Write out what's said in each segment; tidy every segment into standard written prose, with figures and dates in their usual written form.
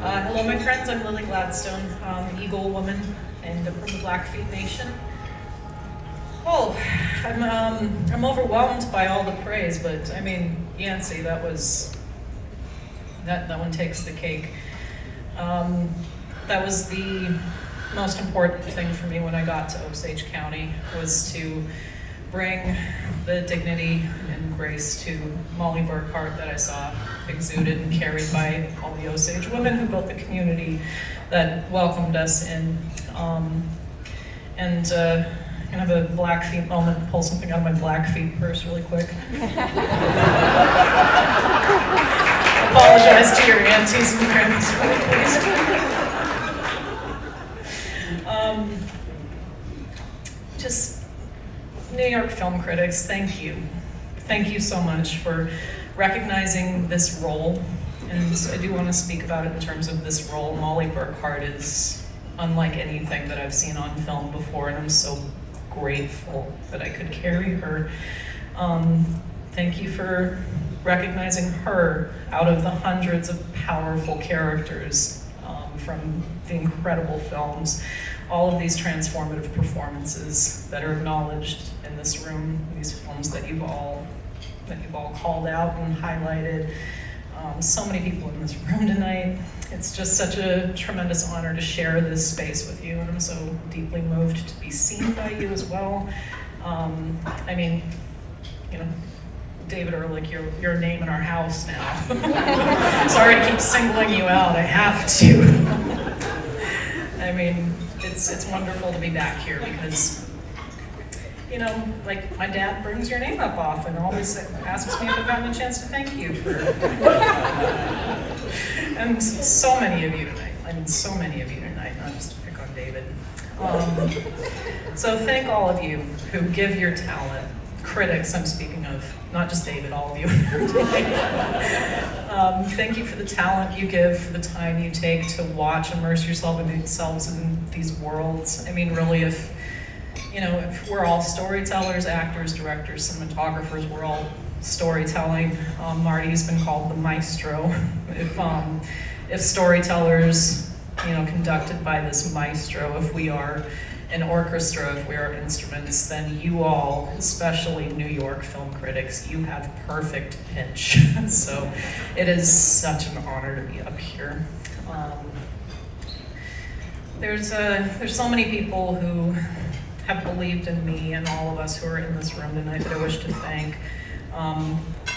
Hello, my friends. I'm Lily Gladstone, Eagle woman, and from the Blackfeet Nation. Oh, I'm overwhelmed by all the praise, but I mean, Yancey, that one takes the cake. That was the most important thing for me when I got to Osage County, was to bring the dignity and grace to Molly Burkhart that I saw exuded and carried by all the Osage women who built the community that welcomed us in. I'm gonna have a Blackfeet moment, pull something out of my Blackfeet purse really quick. Apologize to your aunties and grandmas for me, please. Just New York film critics, thank you. Thank you so much for recognizing this role. And I do want to speak about it in terms of this role. Molly Burkhart is unlike anything that I've seen on film before, and I'm so grateful that I could carry her. Thank you for recognizing her out of the hundreds of powerful characters from the incredible films. All of these transformative performances that are acknowledged in this room, these films that you've all called out and highlighted. So many people in this room tonight. It's just such a tremendous honor to share this space with you, and I'm so deeply moved to be seen by you as well. I mean, you know, David Ehrlich, you're a name in our house now. Sorry to keep singling you out, I have to. I mean, it's wonderful to be back here because, you know, like my dad brings your name up often, always asks me if I've gotten a chance to thank you for, and so many of you tonight. I mean, so many of you tonight, not just to pick on David. So thank all of you who give your talent. Critics, I'm speaking of, not just David, all of you. Thank you for the talent you give, for the time you take to watch, immerse yourselves in these worlds. I mean, really, if we're all storytellers, actors, directors, cinematographers, we're all storytelling. Marty's been called the maestro. If storytellers, conducted by this maestro, if we are an orchestra, if we are instruments, then you all, especially New York film critics, you have perfect pitch. So it is such an honor to be up here. There's so many people who have believed in me and all of us who are in this room tonight that I wish to thank.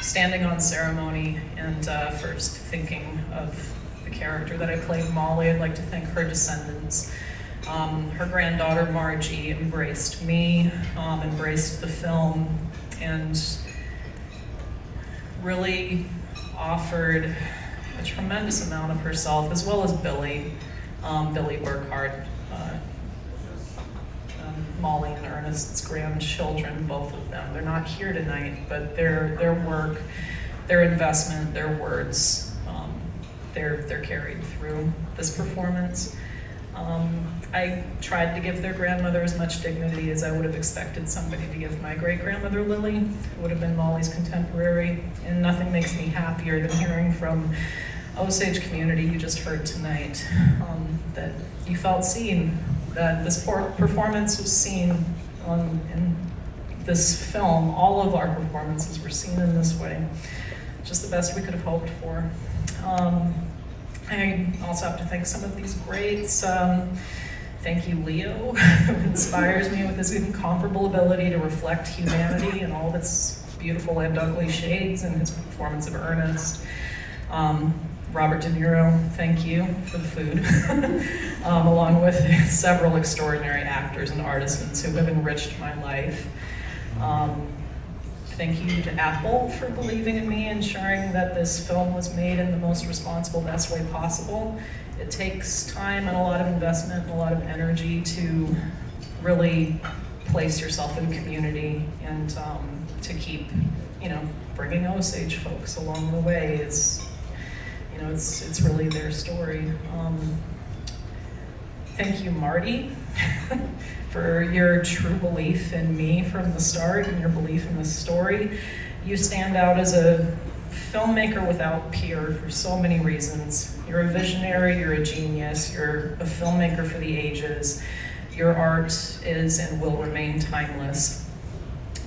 Standing on ceremony and first thinking of the character that I played, Molly, I'd like to thank her descendants. Her granddaughter Margie embraced me, embraced the film, and really offered a tremendous amount of herself, as well as Billy Burkhart, Molly and Ernest's grandchildren, both of them. They're not here tonight, but their work, their investment, their words, they're carried through this performance. I tried to give their grandmother as much dignity as I would have expected somebody to give my great-grandmother Lily, who would have been Molly's contemporary, and nothing makes me happier than hearing from Osage community you just heard tonight, that you felt seen, that this performance was seen in this film. All of our performances were seen in this way, just the best we could have hoped for. I also have to thank some of these greats. Thank you, Leo, who inspires me with his incomparable ability to reflect humanity in all of its beautiful and ugly shades in his performance of Ernest. Robert De Niro, thank you for the food, along with several extraordinary actors and artisans who have enriched my life. Thank you to Apple for believing in me, ensuring that this film was made in the most responsible, best way possible. It takes time and a lot of investment and a lot of energy to really place yourself in community, and to keep, bringing Osage folks along the way is, it's really their story. Thank you, Marty, for your true belief in me from the start and your belief in the story. You stand out as a filmmaker without peer for so many reasons. You're a visionary, you're a genius, you're a filmmaker for the ages. Your art is and will remain timeless.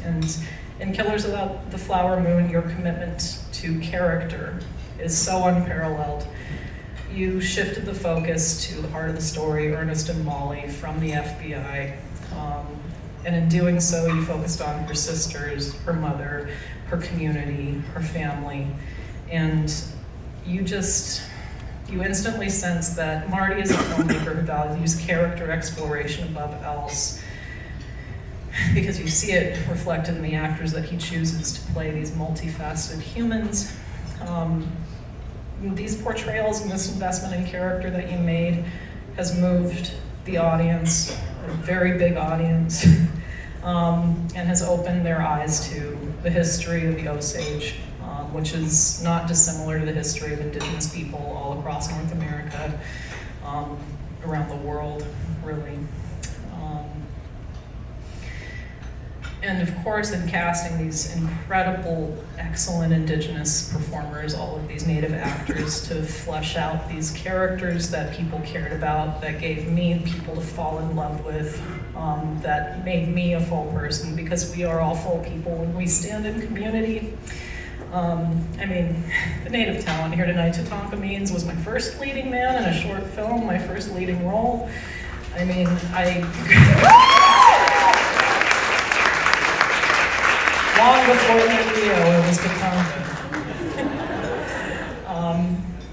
And in Killers of the Flower Moon, your commitment to character is so unparalleled. You shifted the focus to the heart of the story, Ernest and Molly, from the FBI. And in doing so, you focused on her sisters, her mother, her community, her family. And you instantly sense that Marty is a filmmaker who values character exploration above else, because you see it reflected in the actors that he chooses to play these multifaceted humans. These portrayals and this investment in character that you made has moved the audience, a very big audience, and has opened their eyes to the history of the Osage, which is not dissimilar to the history of indigenous people all across North America, around the world, really. And of course, in casting these incredible, excellent indigenous performers, all of these native actors, to flesh out these characters that people cared about, that gave me people to fall in love with, that made me a full person, because we are all full people when we stand in community. I mean, the native talent here tonight, Tatanka Means was my first leading man in a short film, my first leading role. I mean, long before Leo, it was Tatanka.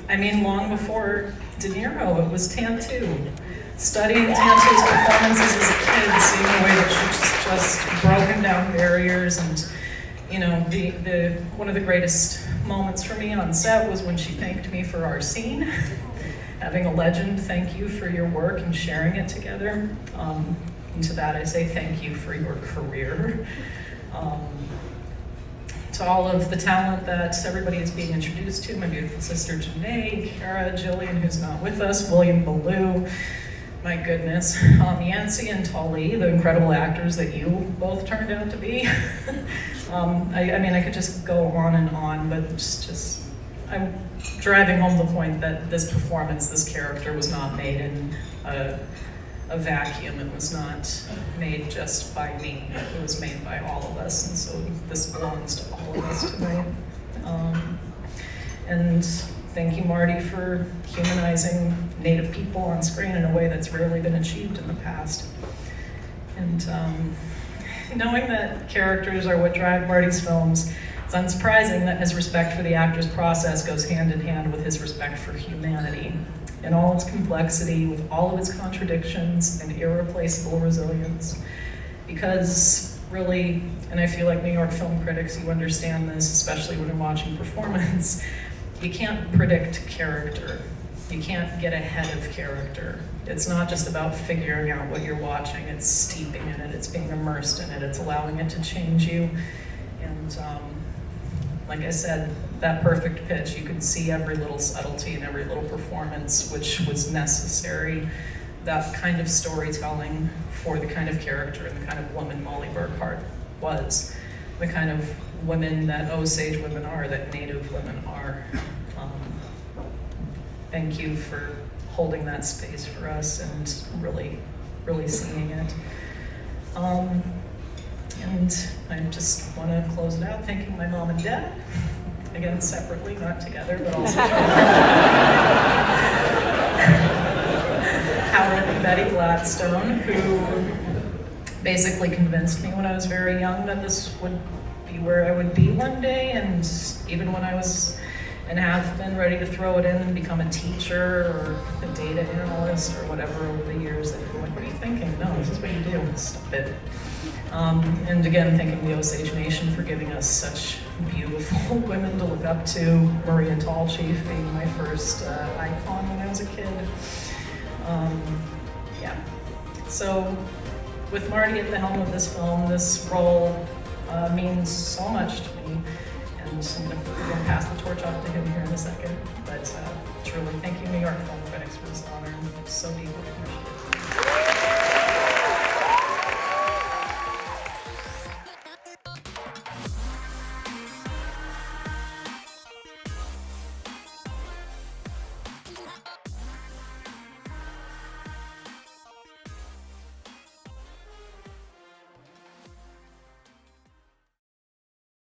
I mean, long before De Niro, it was Tantu. Studying Tantu's performances as a kid, seeing the way that she's just broken down barriers, and you know, one of the greatest moments for me on set was when she thanked me for our scene. Having a legend thank you for your work and sharing it together. And to that I say thank you for your career. To all of the talent that everybody is being introduced to, my beautiful sister Janae, Kara, Jillian, who's not with us, William Ballou, my goodness, Yancy and Tali, the incredible actors that you both turned out to be. I mean, I could just go on, but I'm driving home the point that this performance, this character was not made in a vacuum. It was not made just by me. It was made by all of us, and so this belongs to all of us tonight. And thank you, Marty, for humanizing Native people on screen in a way that's rarely been achieved in the past. And knowing that characters are what drive Marty's films, it's unsurprising that his respect for the actor's process goes hand in hand with his respect for humanity in all its complexity, with all of its contradictions and irreplaceable resilience. Because really, and I feel like New York film critics, you understand this, especially when you're watching performance, you can't predict character. You can't get ahead of character. It's not just about figuring out what you're watching, it's steeping in it, it's being immersed in it, it's allowing it to change you. And like I said, that perfect pitch, you could see every little subtlety and every little performance which was necessary. That kind of storytelling for the kind of character and the kind of woman Molly Burkhart was. The kind of women that Osage women are, that Native women are. Thank you for holding that space for us and really, really seeing it. And I just want to close it out thanking my mom and dad, again separately, not together, but also Howard and Betty Gladstone, who basically convinced me when I was very young that this would be where I would be one day, and even when I was and have been ready to throw it in and become a teacher or a data analyst or whatever over the years, they've been like, what are you thinking? No, this is what you do, stop it. And again, thanking the Osage Nation for giving us such beautiful women to look up to. Maria Tallchief being my first icon when I was a kid. Yeah. So with Marty at the helm of this film, this role means so much to me. And I'm going to pass the torch off to him here in a second. But truly, thank you, New York film critics, for this honor. I'm so deeply appreciative.